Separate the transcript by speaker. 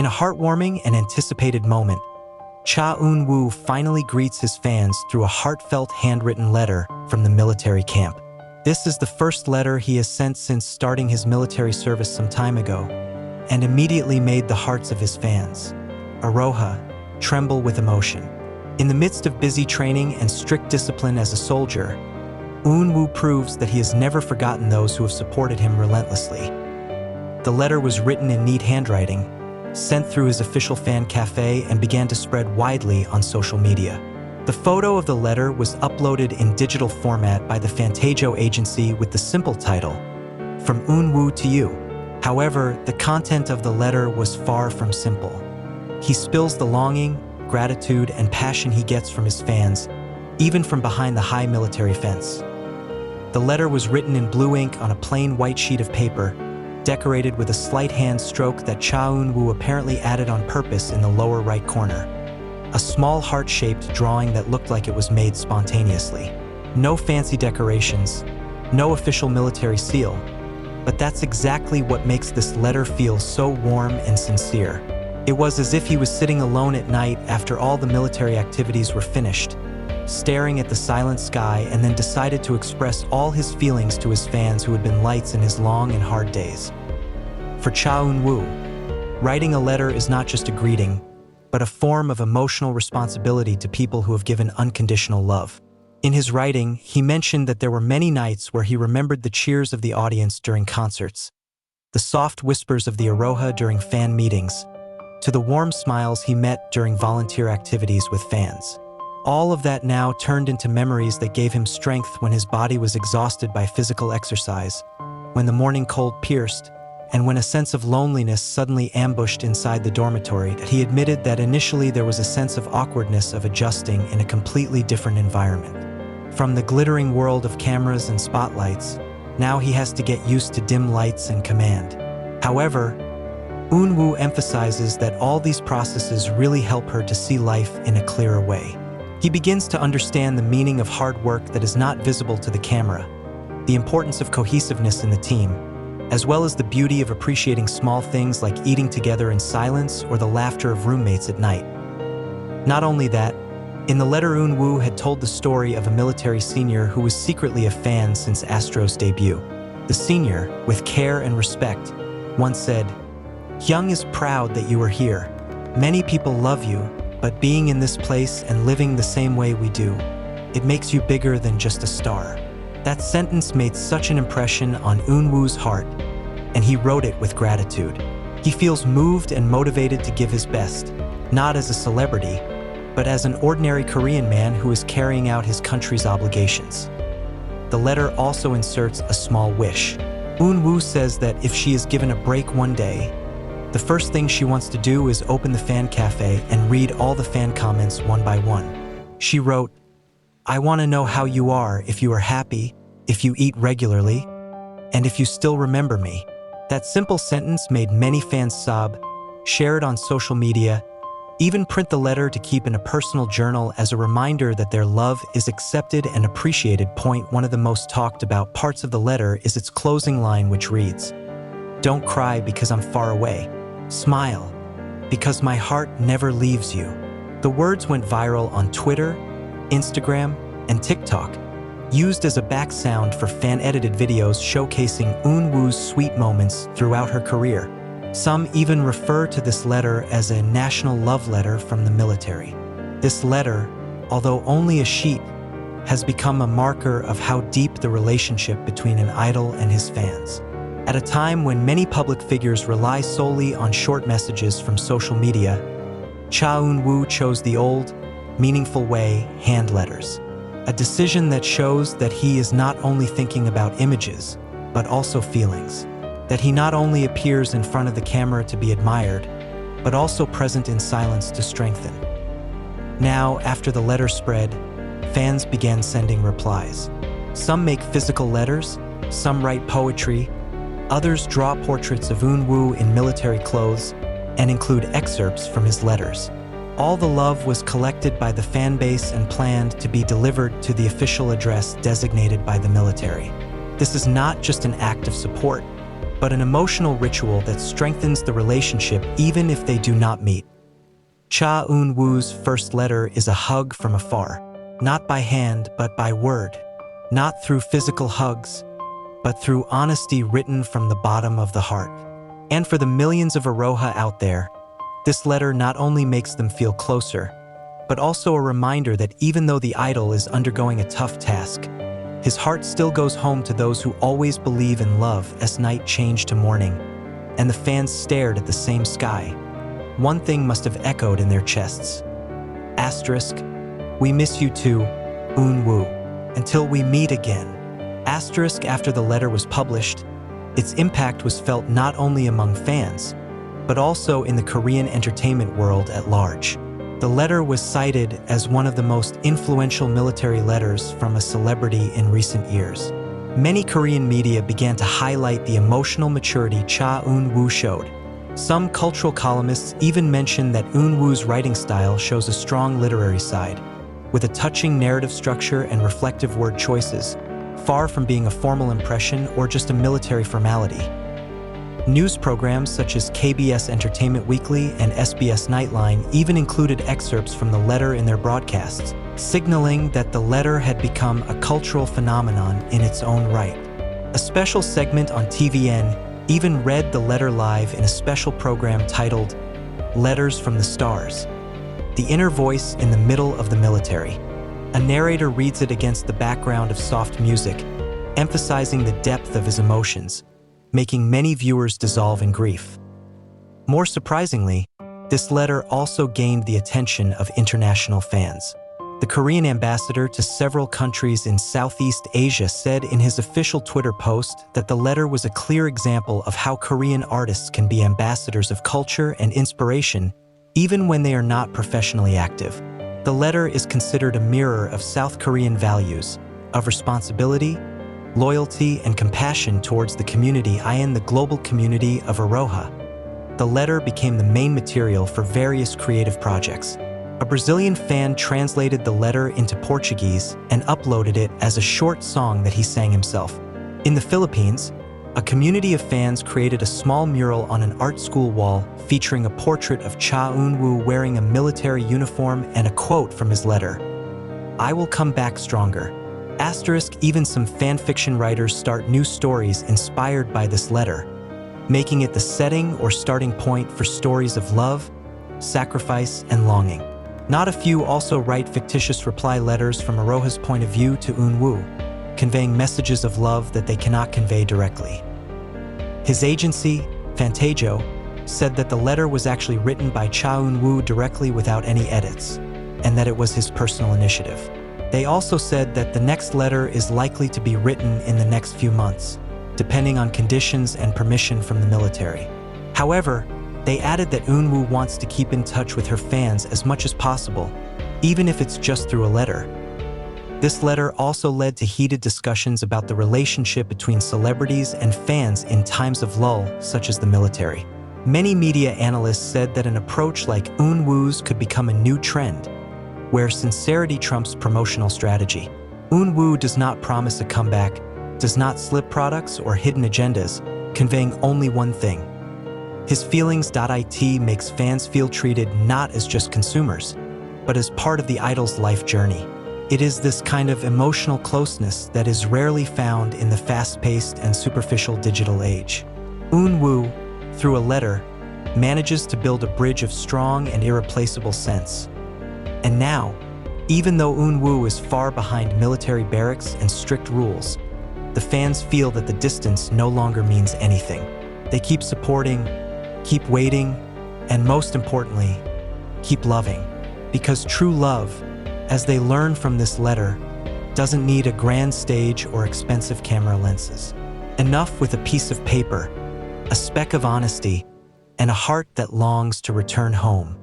Speaker 1: In a heartwarming and anticipated moment, Cha Eun-woo finally greets his fans through a heartfelt handwritten letter from the military camp. This is the first letter he has sent since starting his military service some time ago, and immediately made the hearts of his fans, Aroha, tremble with emotion. In the midst of busy training and strict discipline as a soldier, Eun-woo proves that he has never forgotten those who have supported him relentlessly. The letter was written in neat handwriting, sent through his official fan cafe, and began to spread widely on social media. The photo of the letter was uploaded in digital format by the Fantajo agency with the simple title, "From Eun-woo to You." However, the content of the letter was far from simple. He spills the longing, gratitude, and passion he gets from his fans, even from behind the high military fence. The letter was written in blue ink on a plain white sheet of paper, decorated with a slight hand stroke that Cha Eun-woo apparently added on purpose in the lower right corner. A small heart-shaped drawing that looked like it was made spontaneously. No fancy decorations, no official military seal, but that's exactly what makes this letter feel so warm and sincere. It was as if he was sitting alone at night after all the military activities were finished, staring at the silent sky, and then decided to express all his feelings to his fans who had been lights in his long and hard days. For Cha Eun-woo, writing a letter is not just a greeting, but a form of emotional responsibility to people who have given unconditional love. In his writing, he mentioned that there were many nights where he remembered the cheers of the audience during concerts, the soft whispers of the Aroha during fan meetings, to the warm smiles he met during volunteer activities with fans. All of that now turned into memories that gave him strength when his body was exhausted by physical exercise, when the morning cold pierced, and when a sense of loneliness suddenly ambushed inside the dormitory. He admitted that initially there was a sense of awkwardness of adjusting in a completely different environment. From the glittering world of cameras and spotlights, now he has to get used to dim lights and command. However, Eun-woo emphasizes that all these processes really help her to see life in a clearer way. He begins to understand the meaning of hard work that is not visible to the camera, the importance of cohesiveness in the team, as well as the beauty of appreciating small things like eating together in silence or the laughter of roommates at night. Not only that, in the letter Eun-woo had told the story of a military senior who was secretly a fan since Astro's debut. The senior, with care and respect, once said, "Hyung is proud that you are here. Many people love you, but being in this place and living the same way we do, it makes you bigger than just a star." That sentence made such an impression on Eun-woo's heart, and he wrote it with gratitude. He feels moved and motivated to give his best, not as a celebrity, but as an ordinary Korean man who is carrying out his country's obligations. The letter also inserts a small wish. Eun-woo says that if she is given a break one day, the first thing she wants to do is open the fan cafe and read all the fan comments one by one. She wrote, "I want to know how you are, if you are happy, if you eat regularly, and if you still remember me." That simple sentence made many fans sob, share it on social media, even print the letter to keep in a personal journal as a reminder that their love is accepted and appreciated. One of the most talked about parts of the letter is its closing line, which reads, "Don't cry because I'm far away. Smile, because my heart never leaves you." The words went viral on Twitter, Instagram, and TikTok, used as a back sound for fan-edited videos showcasing Eun-woo's sweet moments throughout her career. Some even refer to this letter as a national love letter from the military. This letter, although only a sheet, has become a marker of how deep the relationship between an idol and his fans. At a time when many public figures rely solely on short messages from social media, Cha Eun-woo chose the old, meaningful way, hand letters. A decision that shows that he is not only thinking about images, but also feelings. That he not only appears in front of the camera to be admired, but also present in silence to strengthen. Now, after the letter spread, fans began sending replies. Some make physical letters, some write poetry, others draw portraits of Eun-woo in military clothes and include excerpts from his letters. All the love was collected by the fan base and planned to be delivered to the official address designated by the military. This is not just an act of support. but an emotional ritual that strengthens the relationship even if they do not meet. Cha Eun-woo's first letter is a hug from afar, not by hand but by word, not through physical hugs, but through honesty written from the bottom of the heart. And for the millions of Iroha out there, this letter not only makes them feel closer, but also a reminder that even though the idol is undergoing a tough task, his heart still goes home to those who always believe in love. As night changed to morning, and the fans stared at the same sky, one thing must have echoed in their chests. Asterisk, we miss you too, Eun-woo. Until we meet again. Asterisk, after the letter was published, its impact was felt not only among fans, but also in the Korean entertainment world at large. The letter was cited as one of the most influential military letters from a celebrity in recent years. Many Korean media began to highlight the emotional maturity Cha Eun-woo showed. Some cultural columnists even mentioned that Eun-woo's writing style shows a strong literary side, with a touching narrative structure and reflective word choices, far from being a formal impression or just a military formality. News programs such as KBS Entertainment Weekly and SBS Nightline even included excerpts from the letter in their broadcasts, signaling that the letter had become a cultural phenomenon in its own right. A special segment on TVN even read the letter live in a special program titled Letters from the Stars. The inner voice in the middle of the military. A narrator reads it against the background of soft music, emphasizing the depth of his emotions, making many viewers dissolve in grief. More surprisingly, this letter also gained the attention of international fans. The Korean ambassador to several countries in Southeast Asia said in his official Twitter post that the letter was a clear example of how Korean artists can be ambassadors of culture and inspiration even when they are not professionally active. The letter is considered a mirror of South Korean values, of responsibility, loyalty, and compassion towards the community and the global community of Iroha. The letter became the main material for various creative projects. A Brazilian fan translated the letter into Portuguese and uploaded it as a short song that he sang himself. In the Philippines, a community of fans created a small mural on an art school wall featuring a portrait of Cha Eun-woo wearing a military uniform and a quote from his letter, "I will come back stronger." Asterisk, even some fan fiction writers start new stories inspired by this letter, making it the setting or starting point for stories of love, sacrifice, and longing. Not a few also write fictitious reply letters from Iroha's point of view to Eun-woo, conveying messages of love that they cannot convey directly. His agency, Fantajo, said that the letter was actually written by Cha Eun-woo directly without any edits, and that it was his personal initiative. They also said that the next letter is likely to be written in the next few months, depending on conditions and permission from the military. However, they added that Eun-woo wants to keep in touch with her fans as much as possible, even if it's just through a letter. This letter also led to heated discussions about the relationship between celebrities and fans in times of lull, such as the military. Many media analysts said that an approach like Eun-woo's could become a new trend, where sincerity trumps promotional strategy. Eun-woo does not promise a comeback, does not slip products or hidden agendas, conveying only one thing. His feelings.it makes fans feel treated not as just consumers, but as part of the idol's life journey. It is this kind of emotional closeness that is rarely found in the fast-paced and superficial digital age. Eun-woo, through a letter, manages to build a bridge of strong and irreplaceable sense. And now, even though Eun-woo is far behind military barracks and strict rules, the fans feel that the distance no longer means anything. They keep supporting, keep waiting, and most importantly, keep loving. Because true love, as they learn from this letter, doesn't need a grand stage or expensive camera lenses. Enough with a piece of paper, a speck of honesty, and a heart that longs to return home.